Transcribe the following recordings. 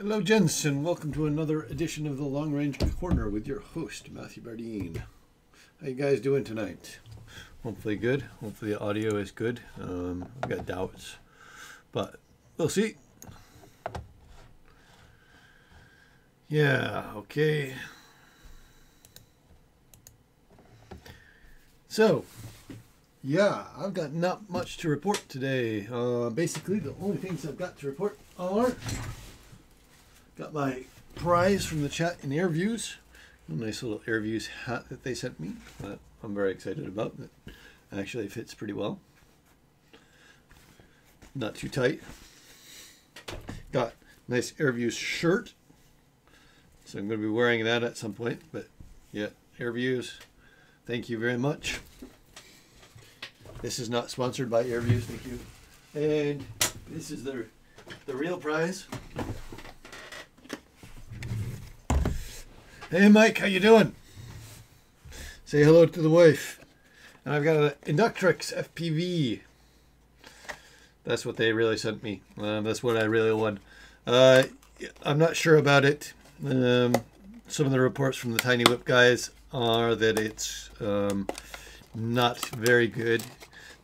Hello, gents, and welcome to another edition of the Long Range Corner with your host, Matthew Bardeen. How you guys doing tonight? Hopefully good. Hopefully the audio is good. I've got doubts, but we'll see. Yeah, okay. So, yeah, I've got not much to report today. Basically, the only things I've got to report are... Got my prize from the chat in Airviews. A nice little Airviews hat that they sent me that I'm very excited about. That actually fits pretty well. Not too tight. Got a nice Airviews shirt. So I'm going to be wearing that at some point. But yeah, Airviews, thank you very much. This is not sponsored by Airviews, thank you. And this is the real prize. Hey Mike, how you doing? Say hello to the wife. And I've got an Inductrix FPV. That's what they really sent me. That's what I really want. I'm not sure about it. Some of the reports from the Tiny Whip guys are that it's not very good.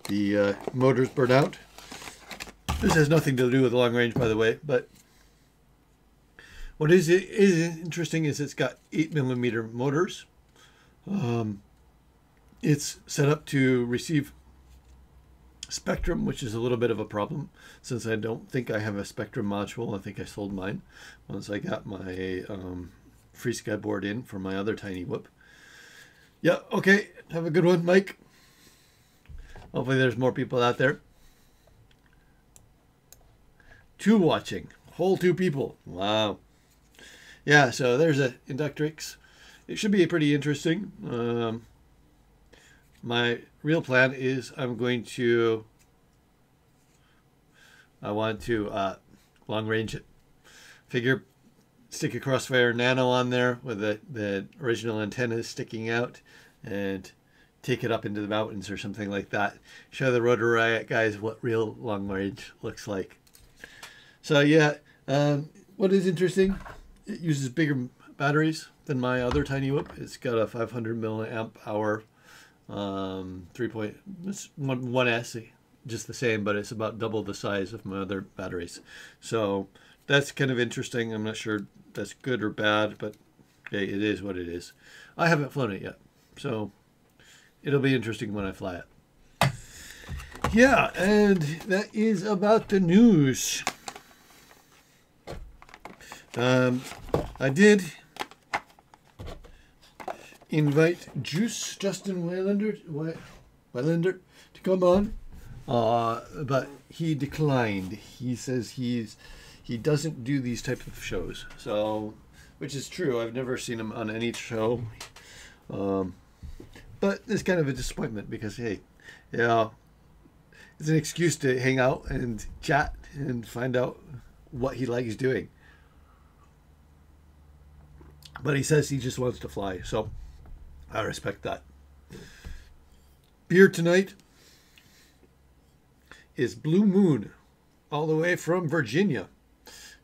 The motors burn out. This has nothing to do with long range, by the way, but what is interesting is it's got 8mm motors. It's set up to receive Spectrum, which is a little bit of a problem since I don't think I have a Spectrum module. I think I sold mine once I got my FrSky board in for my other Tiny Whip. Yeah, okay. Have a good one, Mike. Hopefully there's more people out there. 2 watching. Whole 2 people. Wow. Yeah, so there's a Inductrix. It should be pretty interesting. My real plan is I want to long range it. Figure stick a Crossfire Nano on there with the original antennas sticking out and take it up into the mountains or something like that. Show the Rotor Riot guys what real long range looks like. So yeah, what is interesting, it uses bigger batteries than my other Tiny Whip. It's got a 500 milliamp hour 1S, just the same, but it's about double the size of my other batteries. So that's kind of interesting. I'm not sure that's good or bad, but okay, it is what it is. I haven't flown it yet, so it'll be interesting when I fly it. Yeah, and that is about the news. I did invite Justin Weilander to come on, but he declined. He says he doesn't do these type of shows, so which is true. I've never seen him on any show, but it's kind of a disappointment because hey, yeah, it's an excuse to hang out and chat and find out what he likes doing. But he says he just wants to fly, so I respect that. Beer tonight is Blue Moon, all the way from Virginia.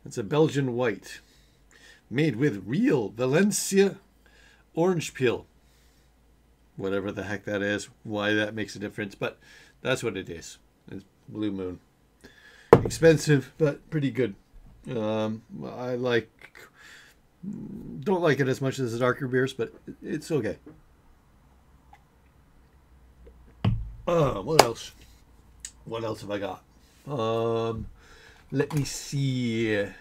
It's a Belgian white, made with real Valencia orange peel. Whatever the heck that is, why that makes a difference, but that's what it is. It's Blue Moon. Expensive, but pretty good. Don't like it as much as the darker beers, but it's okay. What else? What else have I got? Let me see. In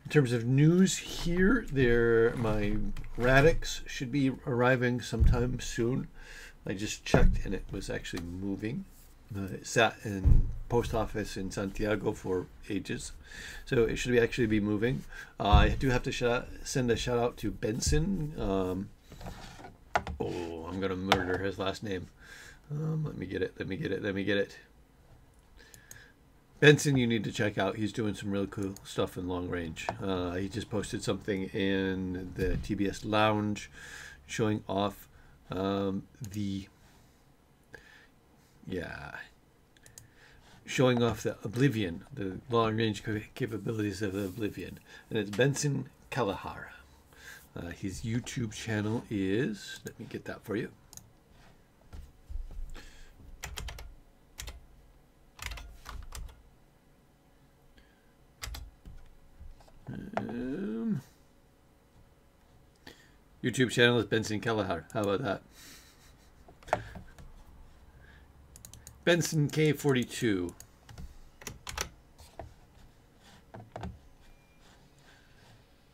terms of news here, my Radix should be arriving sometime soon. I just checked and it was actually moving. It sat in post office in Santiago for ages, so it should actually be moving. I do have to send a shout out to Benson. I'm gonna murder his last name. Let me get it. Benson, you need to check out. He's doing some really cool stuff in long range. He just posted something in the TBS Lounge showing off showing off the Oblivion, the long-range capabilities of the Oblivion. And it's Benson Kalahar. His YouTube channel is, let me get that for you. YouTube channel is Benson Kalahar. How about that? Benson K42.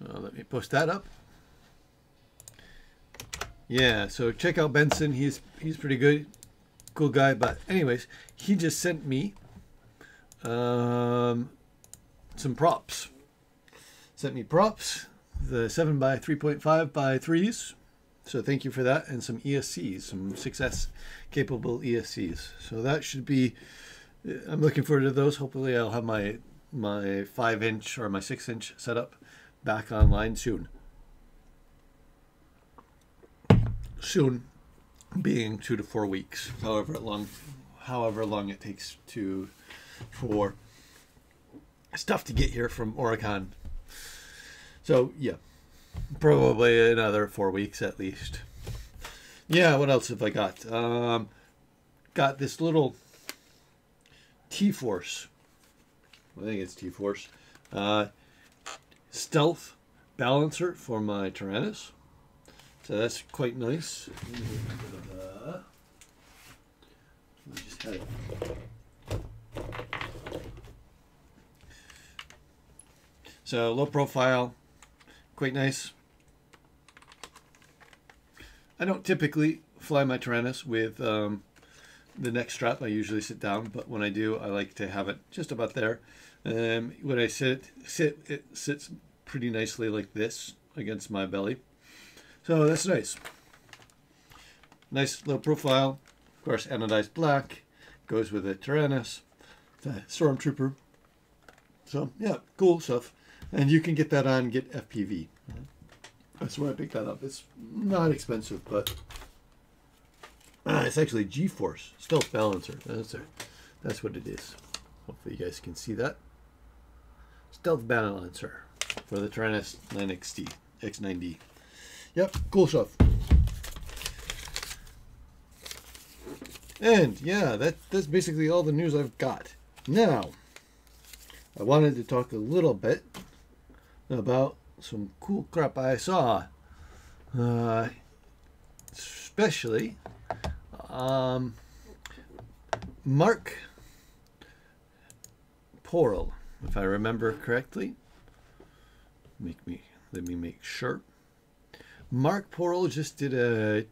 Let me post that up. Yeah, so check out Benson. He's pretty good, cool guy. But anyways, he just sent me some props. Sent me props, the 7 by 3.5 by 3s. So thank you for that, and some ESCs, some 6S capable ESCs. So that should be. I'm looking forward to those. Hopefully, I'll have my 5-inch or my 6-inch setup back online soon. Soon, being 2 to 4 weeks, however long it takes for stuff to get here from Oregon. So yeah, probably another 4 weeks at least. Yeah, what else have I got? Got this little T-Force. I think it's T-Force. Stealth balancer for my Tyrannus. So that's quite nice. We just had it. So low profile, quite nice. I don't typically fly my Tyrannus with the neck strap. I usually sit down, but when I do, I like to have it just about there. When I sit, it sits pretty nicely like this against my belly. So that's nice. Nice low profile. Of course, anodized black. Goes with a Tyrannus. It's a Stormtrooper. So, yeah, cool stuff. And you can get that on Get FPV. That's where I picked that up. It's not expensive, but it's actually G-Force Stealth Balancer. That's what it is. Hopefully you guys can see that. Stealth Balancer for the Tyrannus 9XD, X9D. Yep, cool stuff. And yeah, that's basically all the news I've got. Now, I wanted to talk a little bit about some cool crap I saw. Especially Mark Porel, if I remember correctly. Let me make sure. Mark Porel just did a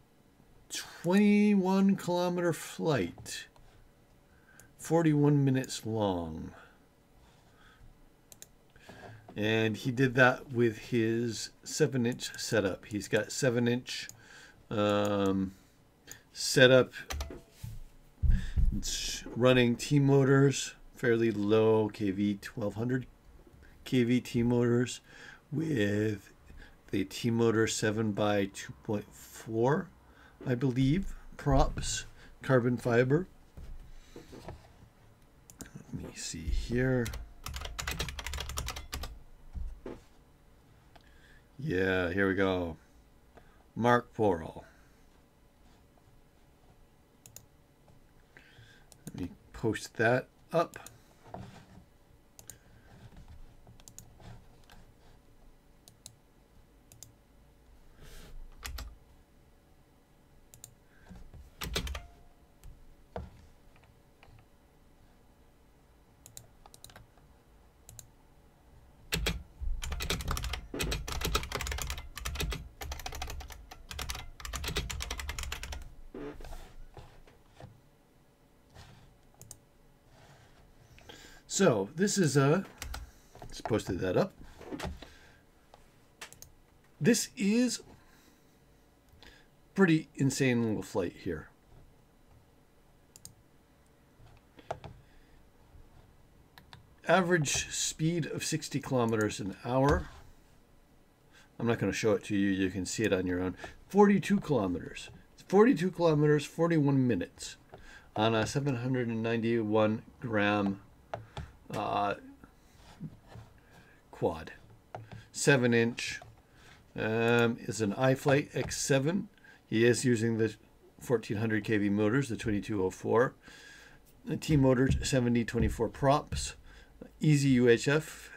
21-kilometer flight, 41 minutes long. And he did that with his 7-inch setup. He's got 7-inch setup. It's running T-motors, fairly low KV, 1200 kV T-motors with the T-motor 7 by 2.4, I believe, props, carbon fiber. Let me see here. Yeah, here we go. Mark Porel. Let me post that up. So this is just posted that up. This is pretty insane little flight here. Average speed of 60 kilometers an hour. I'm not going to show it to you. You can see it on your own. 42 kilometers. 42 kilometers, 41 minutes. on a 791 gram quad. 7-inch is an iFlight X7. He is using the 1400 kV motors, the 2204. The T Motors 7024 props, easy UHF.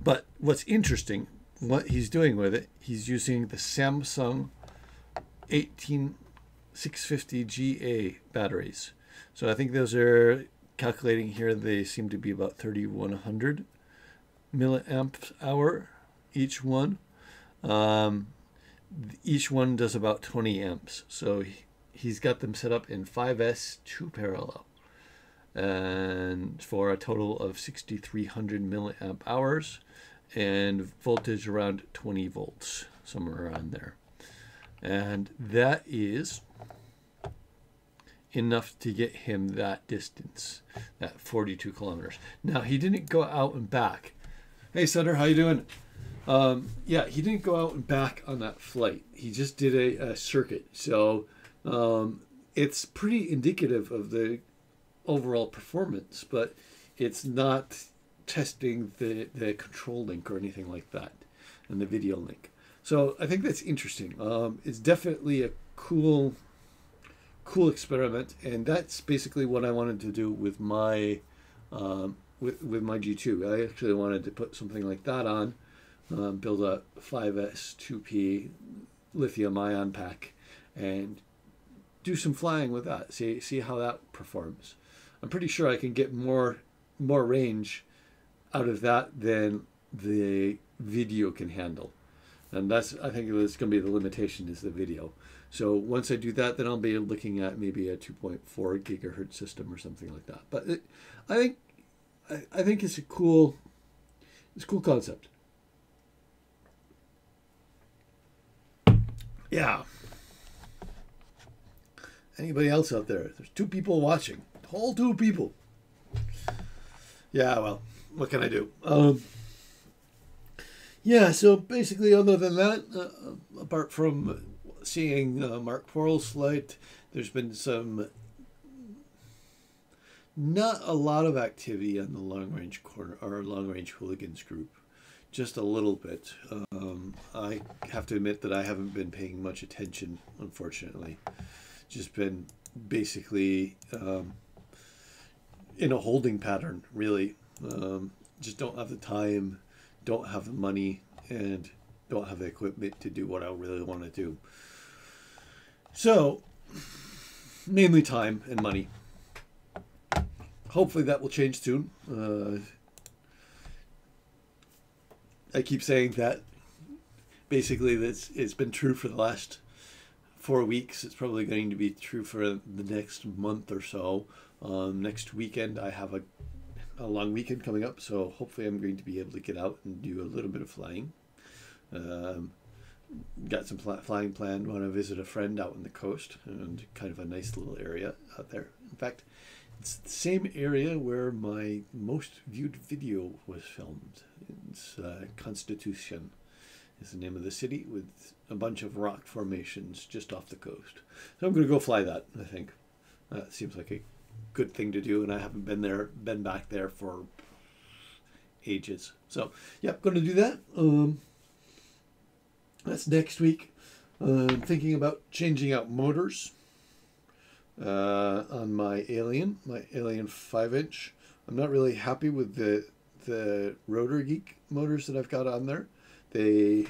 But what's interesting, what he's doing with it, he's using the Samsung 18650GA batteries. So I think those are, calculating here, they seem to be about 3100 milliamp hour each one. Each one does about 20 amps. So he's got them set up in 5S 2 parallel, and for a total of 6300 milliamp hours and voltage around 20 volts, somewhere around there. And that is enough to get him that distance, that 42 kilometers. Now, he didn't go out and back. Hey, Sutter, how you doing? Yeah, he didn't go out and back on that flight. He just did a circuit. So it's pretty indicative of the overall performance, but it's not testing the control link or anything like that, and the video link. So I think that's interesting. It's definitely a cool experiment, and that's basically what I wanted to do with my with my G2. I actually wanted to put something like that on, build a 5S 2P lithium ion pack, and do some flying with that. See how that performs. I'm pretty sure I can get more range out of that than the video can handle. And that's, I think it's going to be the limitation, is the video. So once I do that, then I'll be looking at maybe a 2.4 gigahertz system or something like that. But I think it's a cool concept. Yeah. Anybody else out there? There's 2 people watching. Whole 2 people. Yeah, well, what can I do? Yeah, so basically, other than that, apart from seeing Mark Porrell's flight, there's been not a lot of activity on the long range hooligans group, just a little bit. I have to admit that I haven't been paying much attention, unfortunately. Just been basically in a holding pattern, really. Just don't have the time, don't have the money, and don't have the equipment to do what I really want to do. So, mainly time and money. Hopefully that will change soon. I keep saying that. Basically, it's been true for the last 4 weeks. It's probably going to be true for the next month or so. Next weekend, I have a long weekend coming up, so hopefully I'm going to be able to get out and do a little bit of flying. Got some flying planned. Want to visit a friend out on the coast, and kind of a nice little area out there. In fact, it's the same area where my most viewed video was filmed. It's Constitution is the name of the city, with a bunch of rock formations just off the coast. So I'm going to go fly that, I think. That seems like a good thing to do, and I haven't been back there for ages. So, yeah, going to do that. That's next week. I'm thinking about changing out motors on my Alien 5-inch. I'm not really happy with the Rotor Geek motors that I've got on there. Let me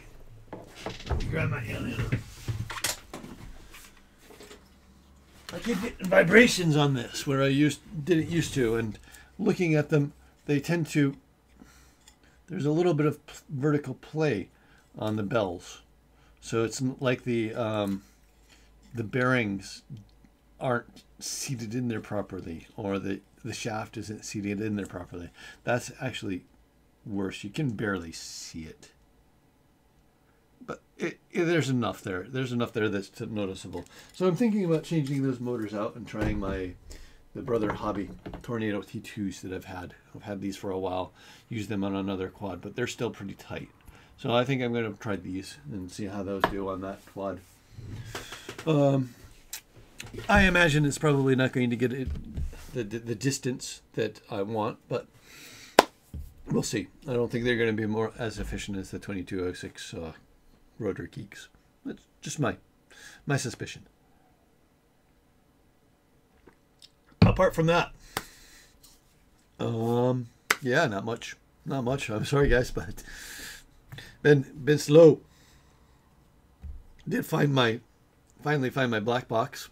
grab my Alien. I keep getting vibrations on this where I didn't used to, and looking at them, they tend to. There's a little bit of vertical play on the bells, so it's like the bearings aren't seated in there properly, or the shaft isn't seated in there properly. That's actually worse. You can barely see it. But there's enough there. There's enough there that's noticeable. So I'm thinking about changing those motors out and trying the Brother Hobby Tornado T2s that I've had. I've had these for a while. Use them on another quad, but they're still pretty tight. So I think I'm going to try these and see how those do on that quad. I imagine it's probably not going to get it the distance that I want, but we'll see. I don't think they're going to be more as efficient as the 2206 Rotor Geeks. That's just my suspicion. Apart from that, yeah, not much. I'm sorry, guys, but been slow. Did finally find my black box.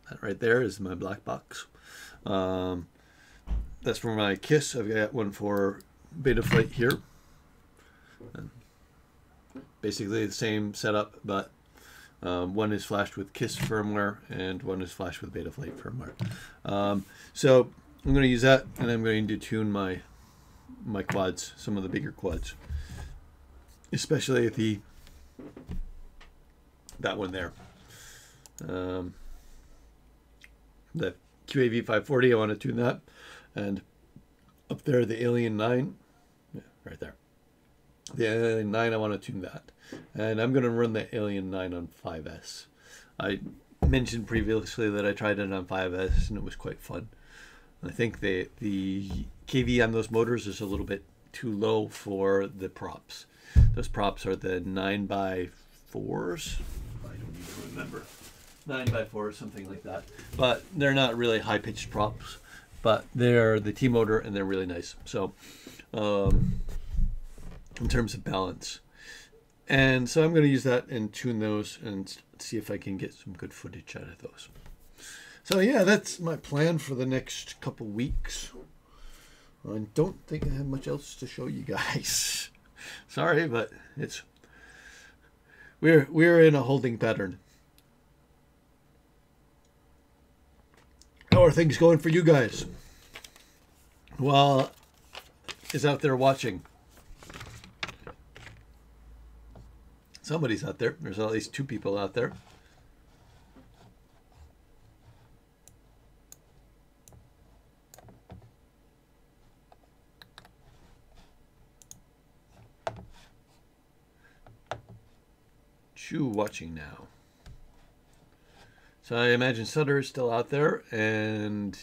That right there is my black box. That's for my KISS. I've got one for Betaflight here. And basically the same setup, but one is flashed with KISS firmware and one is flashed with Betaflight firmware. So I'm going to use that, and I'm going to tune my quads, some of the bigger quads, especially that one there. The QAV 540, I want to tune that, and up there the Alien 9, yeah, right there. The Alien 9, I want to tune that, and I'm going to run the Alien 9 on 5S. I mentioned previously that I tried it on 5S and it was quite fun. I think the kV on those motors is a little bit too low for the props. Those props are the 9x4s. I don't even remember. 9x4, something like that. But they're not really high-pitched props, but they're the T-motor and they're really nice. So in terms of balance. And so I'm going to use that and tune those and see if I can get some good footage out of those. So yeah, that's my plan for the next couple weeks. I don't think I have much else to show you guys. Sorry, but we're in a holding pattern. How are things going for you guys? Well, is out there watching. Somebody's out there. There's at least 2 people out there. Watching now. So I imagine Sutter is still out there, and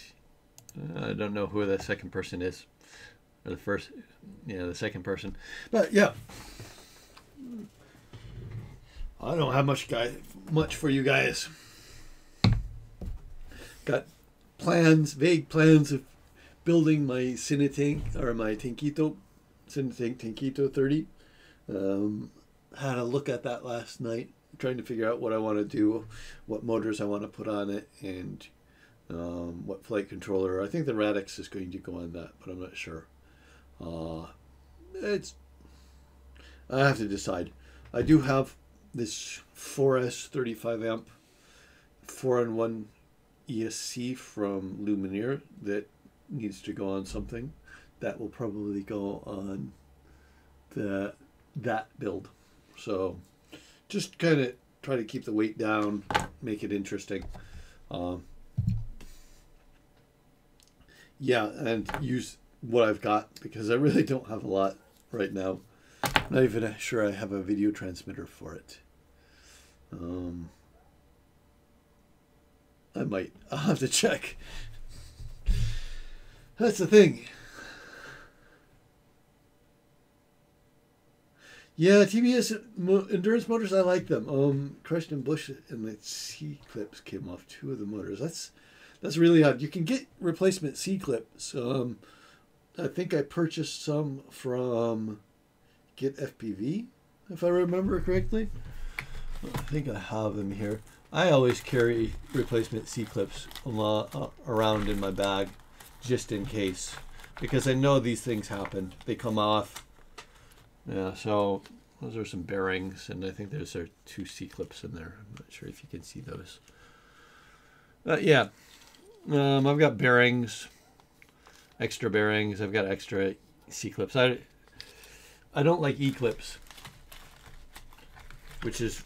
I don't know who the second person is, or the first, yeah, the second person. But yeah, I don't have much for you guys. Got vague plans of building my Cinetank, or my Tankito, Cinetank Tankito 30. Had a look at that last night, trying to figure out what I want to do, what motors I want to put on it, and what flight controller. I think the Radix is going to go on that, but I'm not sure. I have to decide. I do have this 4S 35 amp 4-in-1 ESC from Lumineer that needs to go on something. That will probably go on that build. So just kind of try to keep the weight down, make it interesting. Yeah, and use what I've got, because I really don't have a lot right now. Not even sure I have a video transmitter for it. I'll have to check. That's the thing. Yeah, TBS endurance motors, I like them. Christian Busch and the C-clips came off 2 of the motors. That's really odd. You can get replacement C-clips. I think I purchased some from Get FPV, if I remember correctly. I think I have them here. I always carry replacement C-clips around in my bag, just in case, because I know these things happen. They come off. Yeah, so those are some bearings, and I think those are 2 C-clips in there. I'm not sure if you can see those. Yeah, I've got bearings, extra bearings. I've got extra C-clips. I don't like E-clips, which is,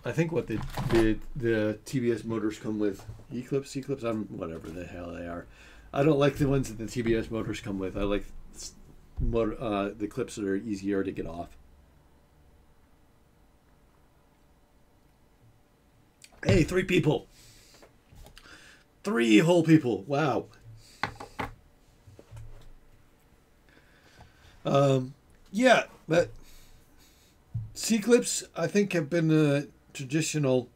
I think, what the TBS motors come with. E-clips, C-clips, whatever the hell they are. I don't like the ones that the TBS motors come with. I like the clips that are easier to get off. Hey, 3 people. 3 whole people. Wow. Yeah, but C-clips, I think, have been a traditional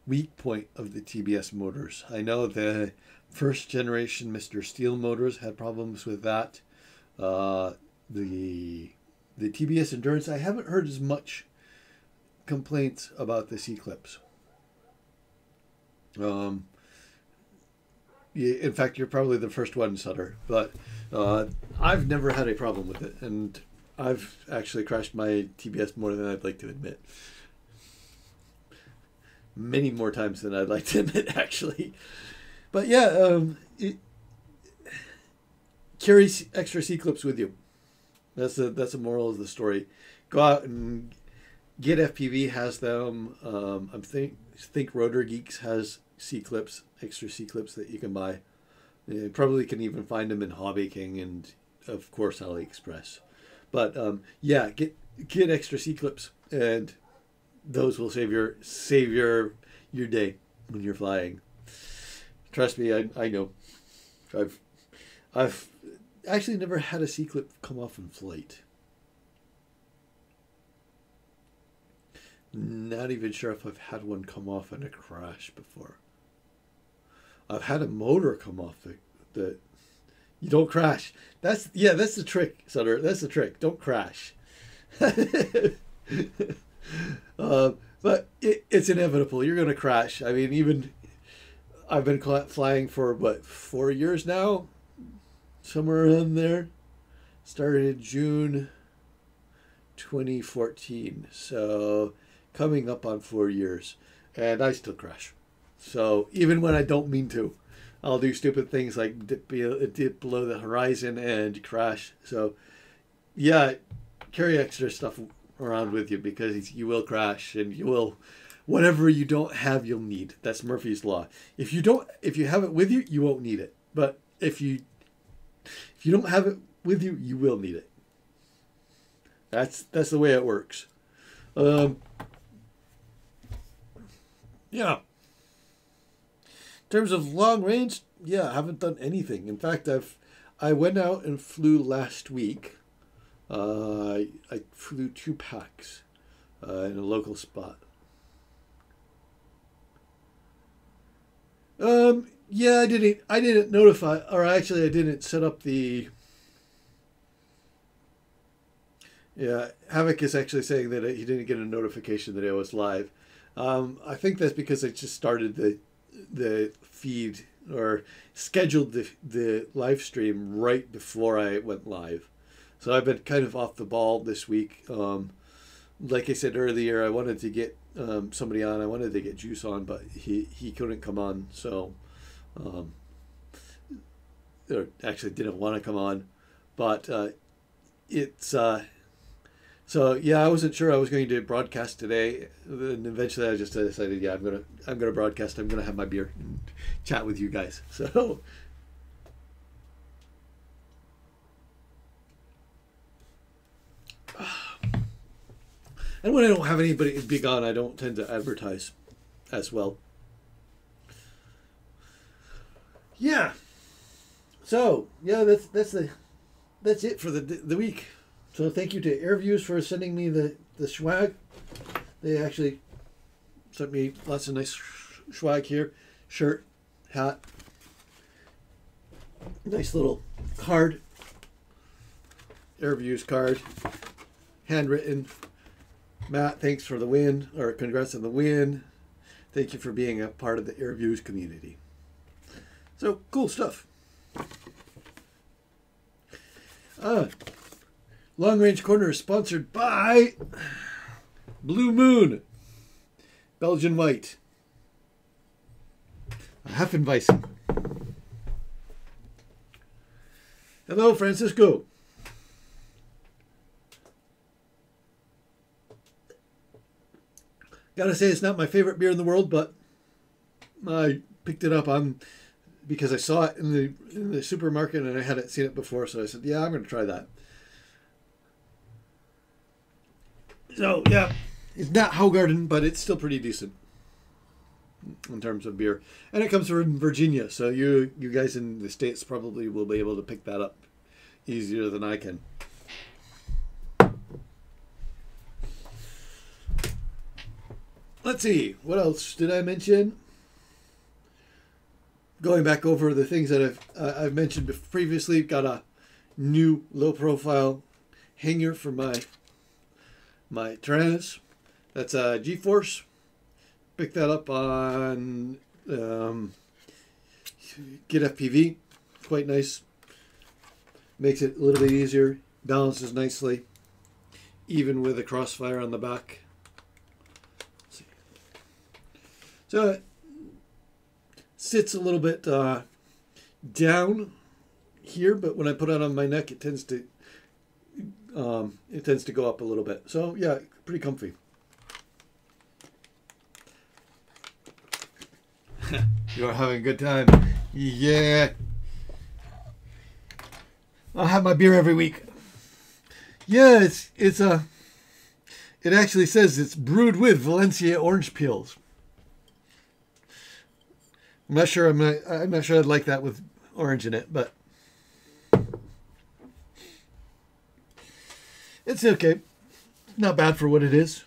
weak point of the TBS motors. I know the first generation Mr. Steel motors had problems with that. The TBS Endurance, I haven't heard as much complaints about the C-clips. In fact, you're probably the first one, Sutter. But I've never had a problem with it, and I've actually crashed my TBS more than I'd like to admit. Many more times than I'd like to admit, actually. But yeah, carry extra C-clips with you. That's a moral of the story. Go out and get FPV has them. I think Rotor Geeks has C-clips, extra C-clips that you can buy. You probably can even find them in Hobby King and, of course, AliExpress. But yeah, get extra C-clips, and those will save your day when you're flying. Trust me, I know. I've actually never had a C-clip come off in flight. Not even sure if I've had one come off in a crash before. I've had a motor come off that you don't crash. That's the trick, Sutter. That's the trick. Don't crash. But it's inevitable. You're going to crash. I mean, even I've been flying for, 4 years now? Somewhere around there. Started June 2014. So coming up on 4 years. And I still crash. So even when I don't mean to, I'll do stupid things like dip below the horizon and crash. So yeah, carry extra stuff around with you, because you will crash, and you will, whatever you don't have, you'll need. That's Murphy's Law. If you have it with you, you won't need it. But if you don't have it with you, you will need it. That's the way it works. Yeah. In terms of long range, yeah, I haven't done anything. In fact, I went out and flew last week. I flew 2 packs in a local spot. Yeah, I didn't notify, or actually I didn't set up the. Yeah, Havoc is actually saying that he didn't get a notification that I was live. I think that's because I just started the feed, or scheduled the live stream right before I went live. So I've been kind of off the ball this week. Like I said earlier, I wanted to get somebody on. I wanted to get Juice on, but he couldn't come on. So, or actually didn't want to come on. But it's so yeah, I wasn't sure I was going to broadcast today, and eventually I just decided, yeah, I'm gonna broadcast. I'm gonna have my beer and chat with you guys. So. And when I don't have anybody big on, I don't tend to advertise as well. Yeah. So yeah, that's it for the week. So thank you to Airviews for sending me the swag. They actually sent me lots of nice swag here: shirt, hat, nice little card, Airviews card, handwritten. Matt, thanks for the win, or congrats on the win. Thank you for being a part of the Airviews community. So, cool stuff. Long Range Corner is sponsored by Blue Moon, Belgian White, Hefeweizen. Hello, Francisco. Gotta say, it's not my favorite beer in the world, but I picked it up because I saw it in the supermarket and I hadn't seen it before, so I said, yeah, I'm going to try that. So, yeah, it's not Hoegaarden, but it's still pretty decent. in terms of beer. And it comes from Virginia, so you guys in the States probably will be able to pick that up easier than I can. Let's see, what else did I mention? Going back over the things that I've mentioned previously, got a new low profile hanger for my Taranis. That's a G-Force. Picked that up on Get FPV. Quite nice. Makes it a little bit easier. Balances nicely. Even with a crossfire on the back. So it sits a little bit down here, but when I put it on my neck, it tends to go up a little bit. So yeah, pretty comfy. You're having a good time. Yeah. I'll have my beer every week. Yeah, it actually says it's brewed with Valencia orange peels. I'm not sure I'd like that with orange in it, but it's okay. Not bad for what it is.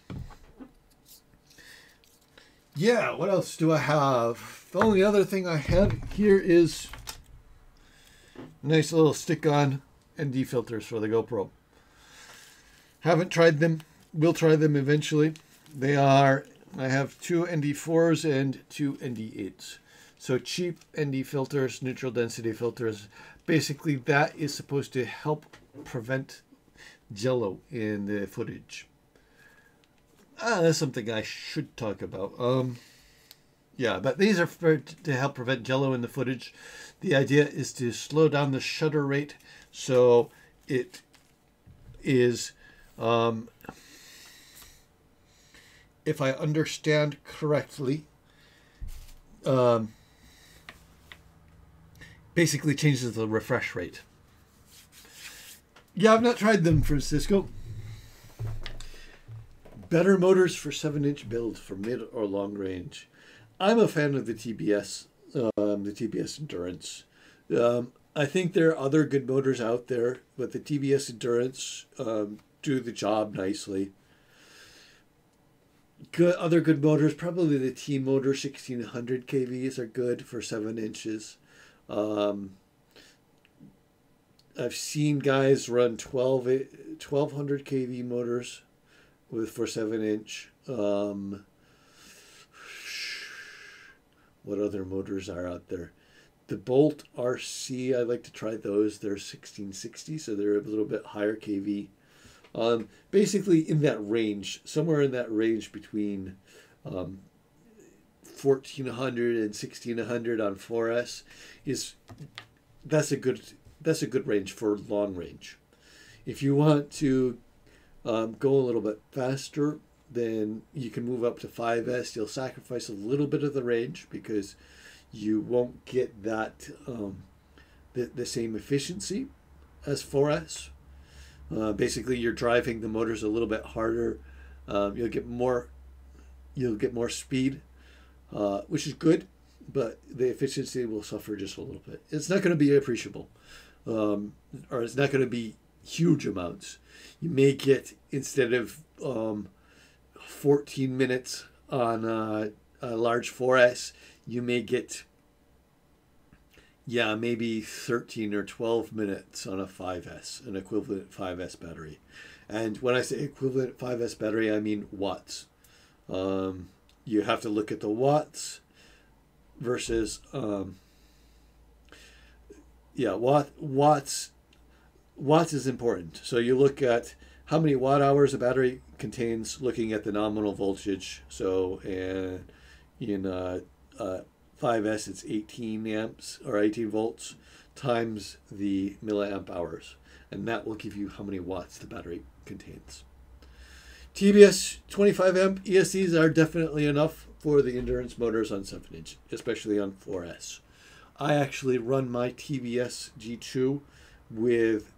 Yeah, what else do I have? The only other thing I have here is nice little stick-on ND filters for the GoPro. Haven't tried them. Will try them eventually. I have two ND4s and two ND8s. So cheap ND filters, neutral density filters. Basically, that is supposed to help prevent jello in the footage. That's something I should talk about. Yeah, but these are to help prevent jello in the footage. The idea is to slow down the shutter rate so it is, if I understand correctly, basically changes the refresh rate. Yeah, I've not tried them, Francisco. Better motors for 7-inch build for mid or long range. I'm a fan of the TBS Endurance. I think there are other good motors out there, but the TBS Endurance do the job nicely. Other good motors, probably the T-Motor 1600 kVs are good for 7 inches. I've seen guys run 1200 kV motors for 7-inch. What other motors are out there? The Bolt RC, I like to try those. They're 1660, so they're a little bit higher kV. Basically in that range, somewhere in that range between 1400 and 1600 on 4S that's a good range for long range. If you want to go a little bit faster, then you can move up to 5S. You'll sacrifice a little bit of the range because you won't get that the same efficiency as 4S. Basically, you're driving the motors a little bit harder. You'll get more speed, which is good, but the efficiency will suffer just a little bit. It's not going to be appreciable, or it's not going to be huge amounts. You may get, instead of 14 minutes on a large 4S, you may get, maybe 13 or 12 minutes on a 5S, an equivalent 5S battery. And when I say equivalent 5S battery, I mean watts. You have to look at the watts versus, watts is important. So you look at how many watt hours a battery contains, looking at the nominal voltage. So in 5S, it's 18 amps or 18 volts times the milliamp hours, and that will give you how many watts the battery contains. TBS 25 amp ESCs are definitely enough for the endurance motors on 7-inch, especially on 4S. I actually run my TBS G2 with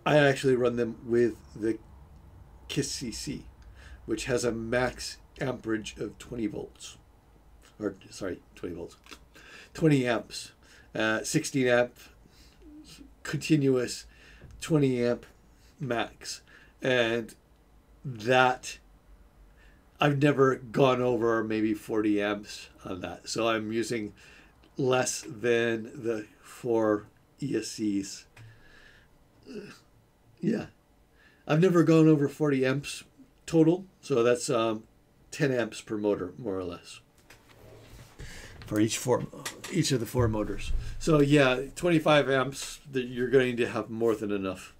I actually run them with the KISS CC, which has a max amperage of 20 volts. Or, sorry, 20 volts. 20 amps. 16 amp continuous, 20 amp max. And that, I've never gone over maybe 40 amps on that. So I'm using less than the 4 ESCs. Yeah. I've never gone over 40 amps total. So that's 10 amps per motor, more or less, for each of the 4 motors. So yeah, 25 amps, you're going to have more than enough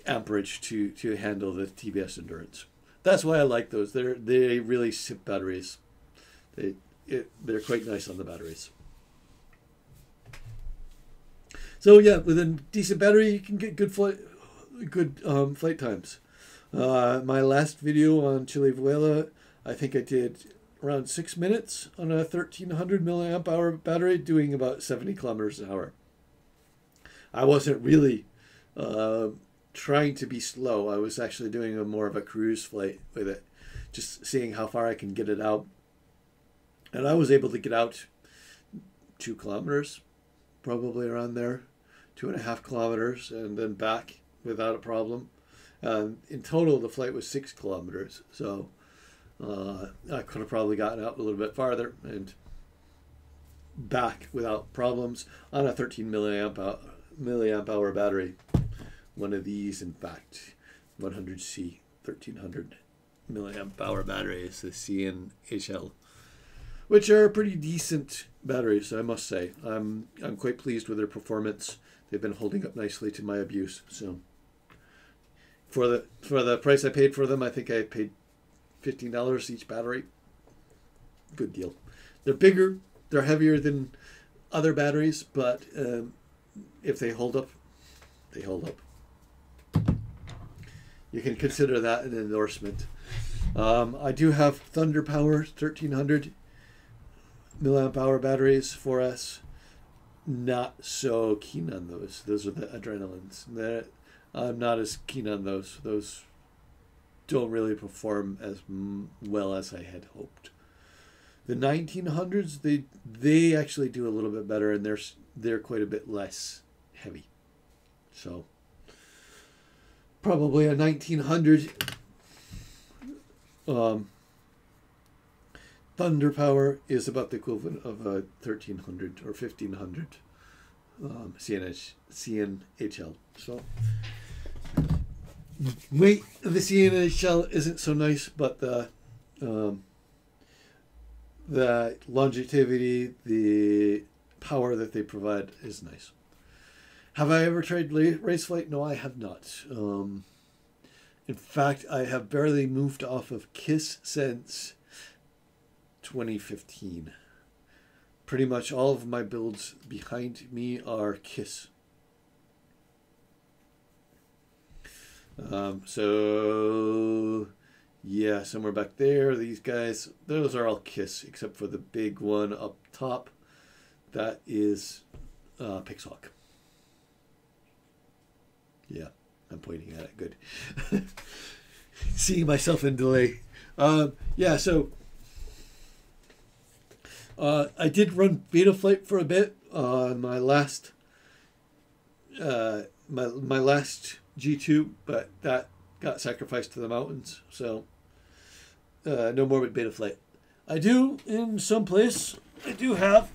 amperage to handle the TBS Endurance. That's why I like those. They really sip batteries. They're quite nice on the batteries. So yeah, with a decent battery, you can get good flight times. My last video on Chile Vuela, I think I did around 6 minutes on a 1300 milliamp hour battery, doing about 70 kilometers an hour. I wasn't really trying to be slow. I was actually doing more of a cruise flight with it, just seeing how far I can get it out. And I was able to get out 2 kilometers, probably around there, 2.5 kilometers, and then back without a problem. In total, the flight was 6 kilometers. So I could have probably gotten out a little bit farther and back without problems on a 13 milliamp hour battery. One of these, in fact, 100C 1300 milliamp hour batteries, the CNHL, which are pretty decent batteries, I must say. I'm quite pleased with their performance. They've been holding up nicely to my abuse. So for the price I paid for them, I think I paid $15 each battery. Good deal. They're bigger, they're heavier than other batteries, but if they hold up, they hold up. You can consider that an endorsement. I do have Thunder Power 1300 milliamp hour batteries, 4S. Not so keen on those. Those are the Adrenalins. I'm not as keen on those. Those don't really perform as well as I had hoped. The 1900s, they actually do a little bit better, and they're quite a bit less heavy. So probably a 1900 Thunder Power is about the equivalent of a 1300 or 1500 CNHL. So weight of the CNHL isn't so nice, but the longevity, the power that they provide is nice. Have I ever tried race flight? No, I have not. In fact, I have barely moved off of KISS since 2015. Pretty much all of my builds behind me are KISS. So yeah, somewhere back there, these guys, those are all KISS, except for the big one up top. That is Pixhawk. Yeah, I'm pointing at it. Good. Seeing myself in delay. Yeah, so I did run Betaflight for a bit on my last my last G2, but that got sacrificed to the mountains. So no more with Betaflight. I do, in some place, I do have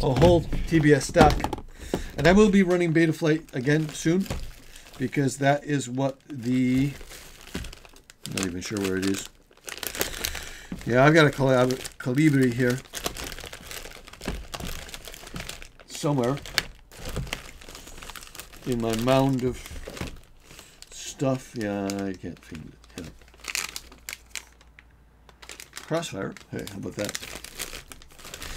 a whole TBS stack. And I will be running Betaflight again soon, because that is what I'm not even sure where it is. Yeah, I've got a Colibri here somewhere in my mound of stuff. Yeah, I can't find it. Yeah. Crossfire. Hey, how about that?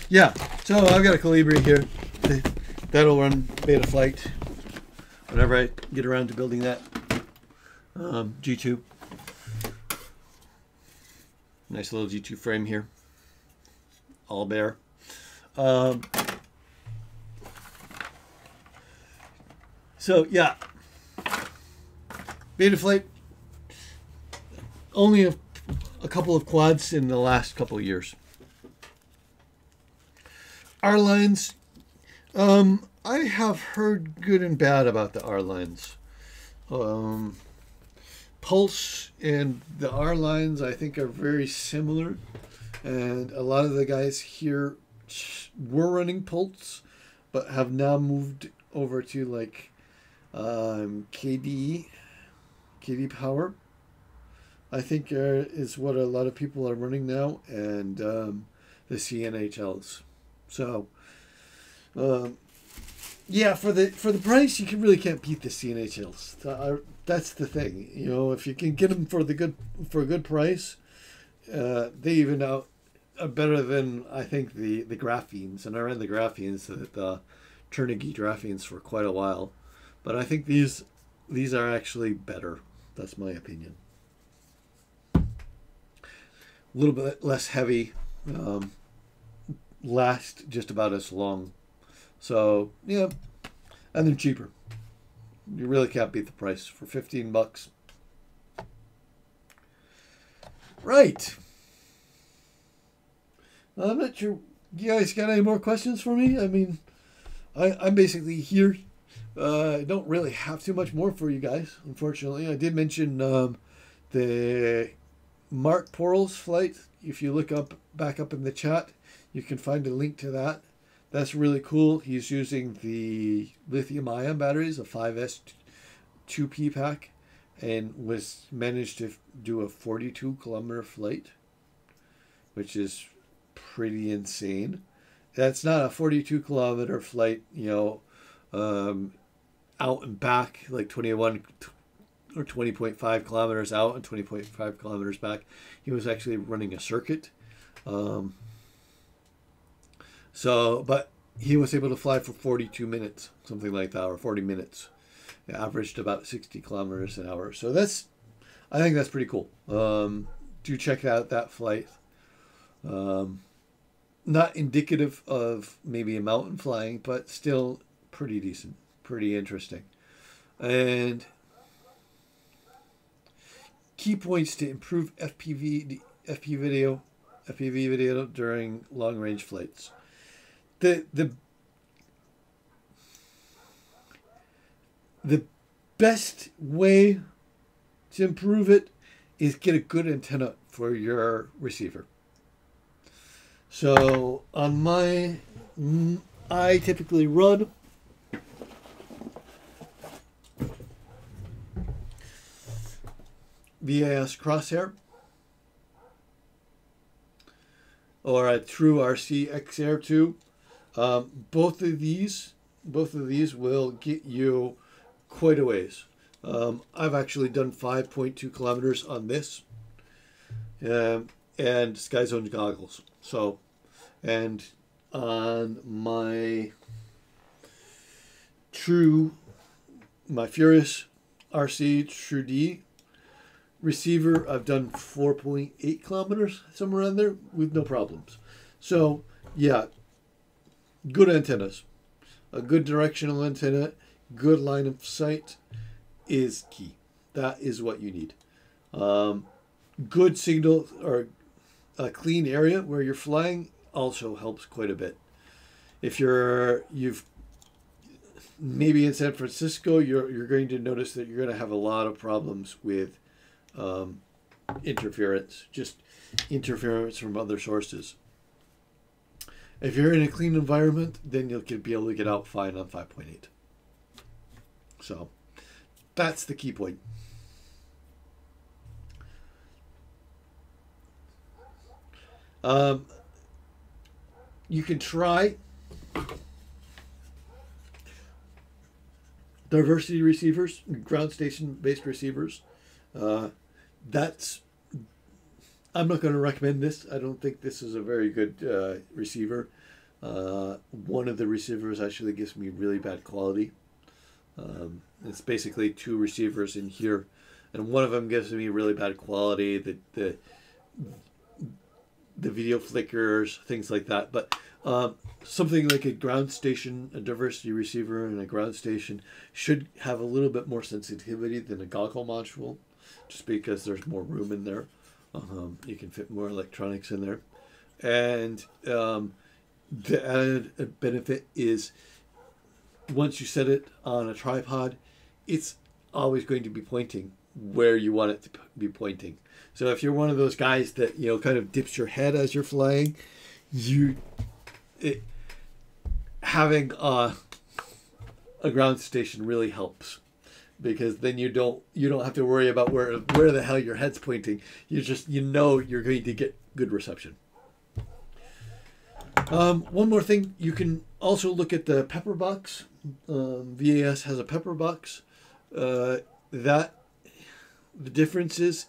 Yeah, so I've got a Colibri here. That'll run Betaflight whenever I get around to building that G2. Nice little G2 frame here, all bare. So yeah, Betaflight, only a a couple of quads in the last couple of years. R-Lines, I have heard good and bad about the R-Lines. Pulse and the R-Lines, I think, are very similar. And a lot of the guys here were running Pulse, but have now moved over to like KD Power, I think is what a lot of people are running now, and the CNHLs. So, yeah, for the price, you really can't beat the CNHLs. That's the thing, you know. If you can get them for a good price, they even out better than I think the Graphenes, and I ran the Graphenes at the Turniggy Graphenes for quite a while, but I think these are actually better. That's my opinion. A little bit less heavy, last just about as long. So yeah, and they're cheaper. You really can't beat the price for $15. Right. I'm not sure. You guys got any more questions for me? I mean, I'm basically here. I don't really have too much more for you guys, unfortunately. I did mention the Mark Porrell's flight. If you look back up in the chat, you can find a link to that. That's really cool. He's using the lithium-ion batteries, a 5S 2P pack, and managed to do a 42-kilometer flight, which is pretty insane. That's not a 42-kilometer flight, you know, out and back, like 21 or 20.5 kilometers out and 20.5 kilometers back. He was actually running a circuit. But he was able to fly for 42 minutes, something like that, or 40 minutes. It averaged about 60 kilometers an hour. So I think that's pretty cool. Do check out that flight. Not indicative of maybe a mountain flying, but still pretty decent, pretty interesting. And key points to improve FPV video during long range flights. The best way to improve it is get a good antenna for your receiver. So on I typically run VAS Crosshair or a True RC X-Air 2. Both of these will get you quite a ways. I've actually done 5.2 kilometers on this, and Sky Zone goggles. So, and on my Furious RC True D receiver, I've done 4.8 kilometers, somewhere around there, with no problems. So, yeah, good antennas. A good directional antenna, good line of sight is key. That is what you need. Good signal or a clean area where you're flying also helps quite a bit. If you've maybe in San Francisco, you're going to notice that you're going to have a lot of problems with interference, just interference from other sources. If you're in a clean environment, then you'll be able to get out fine on 5.8. So that's the key point. You can try diversity receivers, ground station based receivers. I'm not going to recommend this. I don't think this is a very good receiver. One of the receivers actually gives me really bad quality. It's basically two receivers in here, and one of them gives me really bad quality. The video flickers, things like that. But something like a ground station, a diversity receiver and a ground station should have a little bit more sensitivity than a goggle module, just because there's more room in there. You can fit more electronics in there. And the added benefit is once you set it on a tripod, it's always going to be pointing where you want it to be pointing. So if you're one of those guys that, you know, kind of dips your head as you're flying, having a ground station really helps, because then you don't have to worry about where the hell your head's pointing. You know you're going to get good reception. One more thing, you can also look at the pepper box. VAS has a pepper box. The difference is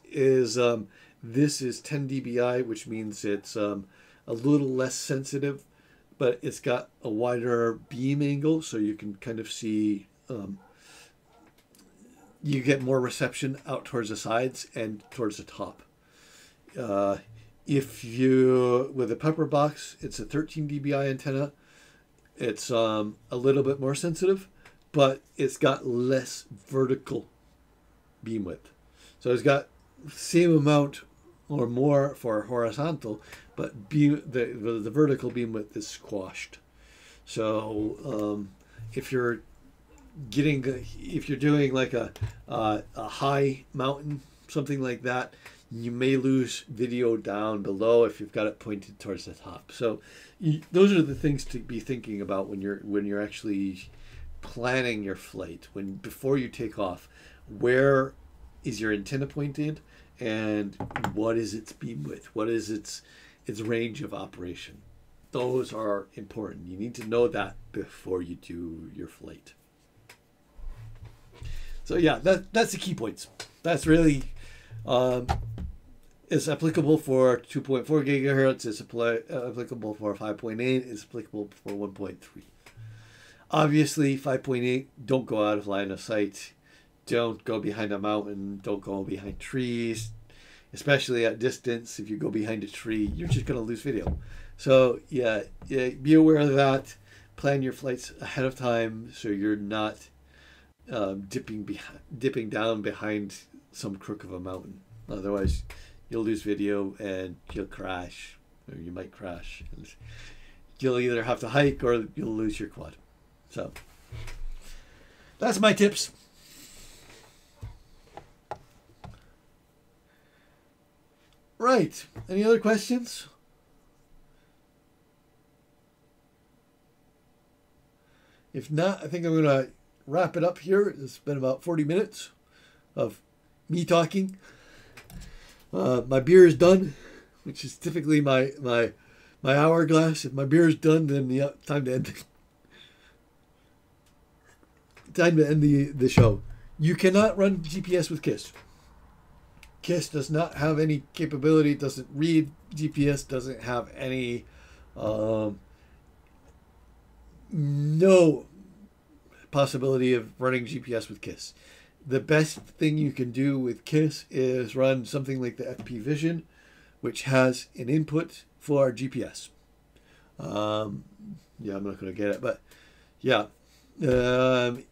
this is 10 dBi, which means it's a little less sensitive, but it's got a wider beam angle, so you can kind of see, you get more reception out towards the sides and towards the top. If you, with a pepper box, it's a 13 dBi antenna. It's a little bit more sensitive, but it's got less vertical beam width. So it's got the same amount or more for horizontal, but the vertical beam width is squashed. So if you're doing like a high mountain, something like that, you may lose video down below if you've got it pointed towards the top. So those are the things to be thinking about when you're actually planning your flight. Before you take off, where is your antenna pointed, and what is its beam width? What is its range of operation? Those are important. You need to know that before you do your flight. So yeah, that's the key points. That's really it's applicable for 2.4 gigahertz. It's applicable for 5.8. It's applicable for 1.3. Obviously, 5.8, don't go out of line of sight. Don't go behind a mountain. Don't go behind trees, especially at distance. If you go behind a tree, you're just going to lose video. So yeah, be aware of that. Plan your flights ahead of time so you're not dipping down behind some crook of a mountain. Otherwise, you'll lose video and you'll crash, or you might crash. And you'll either have to hike or you'll lose your quad. So that's my tips. Right. Any other questions? If not, I think I'm going to wrap it up here. It's been about 40 minutes of me talking. My beer is done, which is typically my hourglass. If my beer is done, then time to end. Time to end the show. You cannot run GPS with KISS. KISS does not have any capability. Doesn't read GPS. Doesn't have any. No possibility of running GPS with KISS. The best thing you can do with KISS is run something like the FP Vision, which has an input for GPS. Yeah, I'm not going to get it, but yeah. The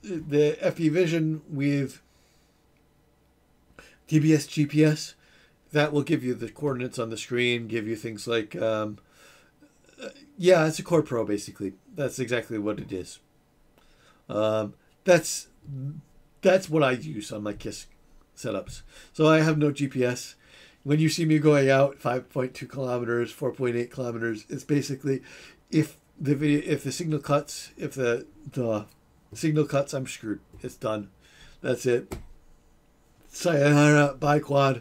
FP Vision with TBS GPS, that will give you the coordinates on the screen, give you things like, yeah, it's a Core Pro basically. That's exactly what it is. That's what I use on my KISS setups. So I have no GPS. When you see me going out 5.2 kilometers, 4.8 kilometers, it's basically if the signal cuts, if the signal cuts, I'm screwed. It's done. That's it. Sayonara, bye quad.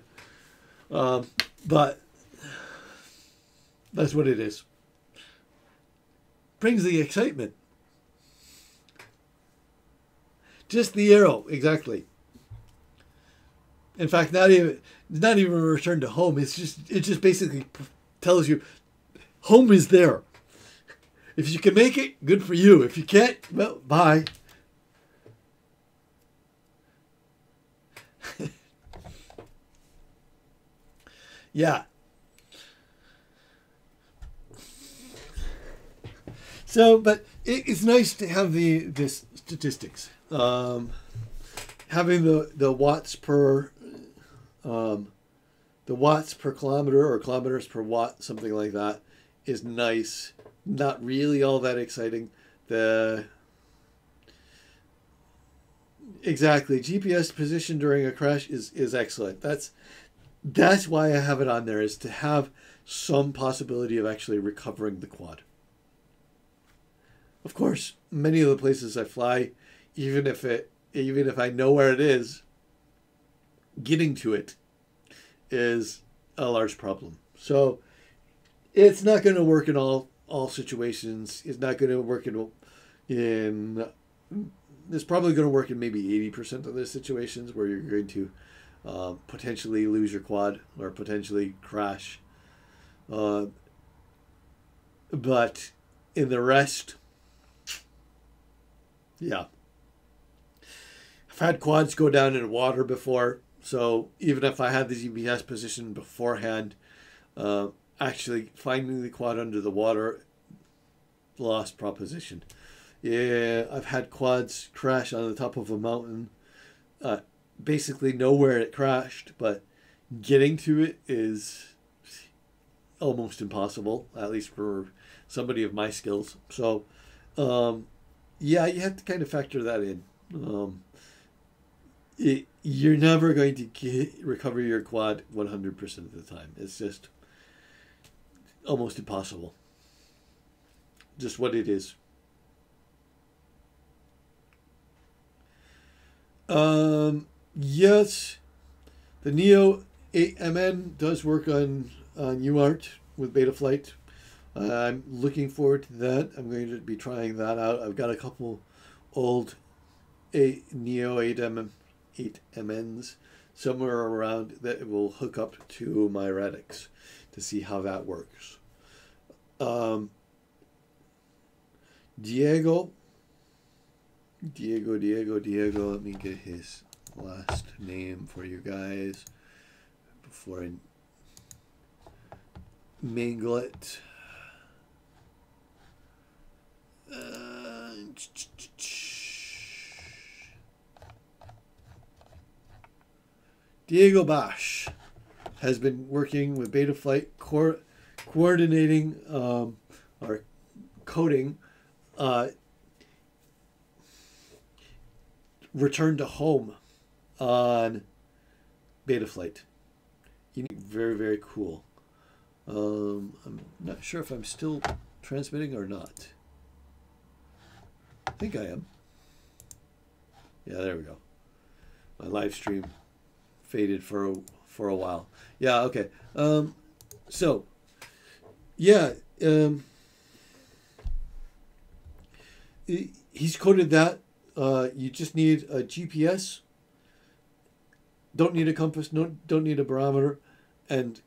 But that's what it is. Brings the excitement. Just the arrow, exactly. In fact, not even a return to home. It just basically tells you home is there. If you can make it, good for you. If you can't, well, bye. Yeah. So, but it's nice to have this statistics. Having the watts per the watts per kilometer or kilometers per watt, something like that, is nice. Not really all that exciting. Exactly, GPS position during a crash is excellent. That's why I have it on there, is to have some possibility of actually recovering the quad. Of course, many of the places I fly, even if I know where it is, getting to it is a large problem. So it's not going to work in all situations. It's not going to work in it's probably going to work in maybe 80% of the situations where you're going to potentially lose your quad or potentially crash. But in the rest, yeah. I've had quads go down in water before, so even if I had the GPS position beforehand, actually finding the quad under the water, lost proposition. Yeah, I've had quads crash on the top of a mountain. Basically know where it crashed, but getting to it is almost impossible, at least for somebody of my skills. So, yeah, you have to kind of factor that in. You're never going to recover your quad 100% of the time. It's just almost impossible. Just what it is. Yes, the Neo 8MN does work on UART with Betaflight. I'm looking forward to that. I'm going to be trying that out. I've got a couple old Neo 8MNs somewhere around that will hook up to my Radix to see how that works. Diego, let me get his last name for you guys before I mangle it. Diego Bosch has been working with Betaflight, coordinating or coding return to home on Betaflight. Very, very cool. I'm not sure if I'm still transmitting or not. I think I am. Yeah, there we go. My live stream faded for a while. Yeah, okay. So, yeah, he's coded that. You just need a GPS. Don't need a compass. Don't need a barometer, and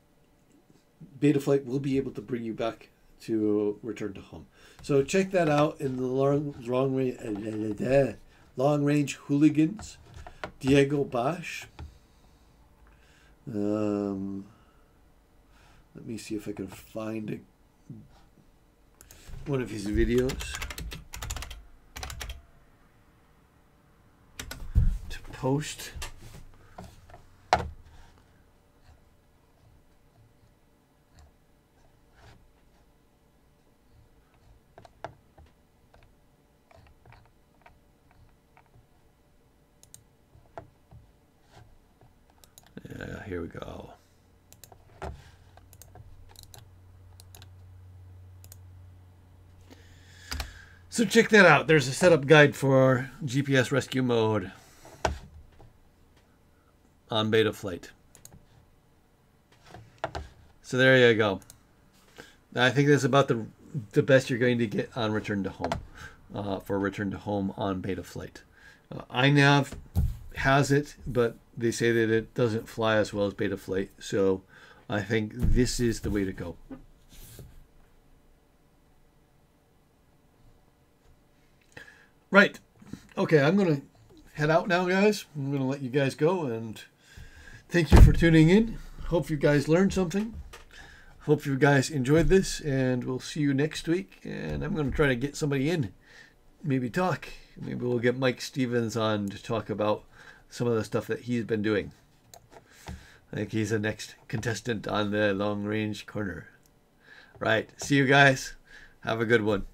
Betaflight will be able to bring you back to return to home. So check that out in the long range hooligans. Diego Bosch. Let me see if I can find one of his videos to post. Here we go. So check that out. There's a setup guide for GPS rescue mode on Betaflight. So there you go. I think that's about the best you're going to get on return to home, for return to home on Betaflight. iNav has it, but they say that it doesn't fly as well as Betaflight. So I think this is the way to go. Right. Okay, I'm going to head out now, guys. I'm going to let you guys go, and thank you for tuning in. Hope you guys learned something. Hope you guys enjoyed this, and we'll see you next week. And I'm going to try to get somebody in, maybe talk. Maybe we'll get Mike Stevens on to talk about some of the stuff that he's been doing. I think he's the next contestant on the long range corner. Right. See you guys. Have a good one.